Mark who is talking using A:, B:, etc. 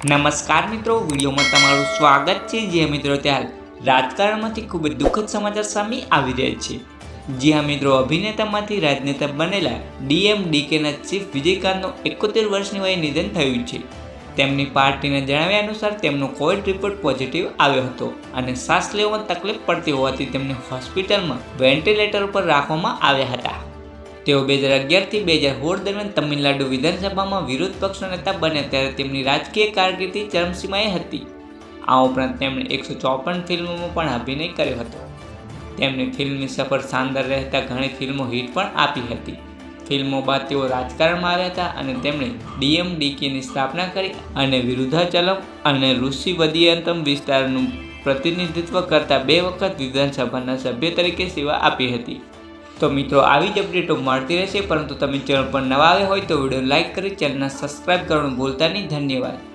A: નમસ્કાર મિત્રો, વિડીયોમાં તમારું સ્વાગત છે। જે મિત્રો ત્યારે રાજકારણમાંથી ખૂબ જ દુઃખદ સમાચાર સામે આવી રહ્યા છે। જી હા મિત્રો, અભિનેતામાંથી રાજનેતા બનેલા ડીએમડીકેના ચીફ વિજયકાંતનું 71 વર્ષની વયે નિધન થયું છે। તેમની પાર્ટીના જણાવ્યા અનુસાર તેમનો કોવિડ રિપોર્ટ પોઝિટિવ આવ્યો હતો અને શ્વાસ લેવામાં તકલીફ પડતી હોવાથી તેમને હોસ્પિટલમાં વેન્ટિલેટર પર રાખવામાં આવ્યા હતા। તેઓ 2011 થી 2016 દરમિયાન તમિલનાડુ વિધાનસભામાં વિરોધ પક્ષના નેતા બન્યા ત્યારે તેમની રાજકીય કારકિર્દી ચરમસીમાએ હતી। આ ઉપરાંત તેમણે 154 ફિલ્મોમાં પણ અભિનય કર્યો હતો। તેમની ફિલ્મની સફર શાનદાર રહેતા ઘણી ફિલ્મો હિટ પણ આપી હતી। ફિલ્મો બાદ તેઓ રાજકારણમાં આવ્યા હતા અને તેમણે ડીએમડીકેની સ્થાપના કરી અને વિરુદ્ધાચલમ અને ઋષિવદિયંતમ વિસ્તારનું પ્રતિનિધિત્વ કરતા 2 વખત વિધાનસભાના સભ્ય તરીકે સેવા આપી હતી। તો મિત્રો, આવી જ અપડેટો મળતી રહેશે, પરંતુ તમે ચેનલ પર નવા આવ્યા હોય તો વિડીયો લાઇક કરી ચેનલને સબસ્ક્રાઇબ કરવાનું ભૂલતા નહીં। ધન્યવાદ।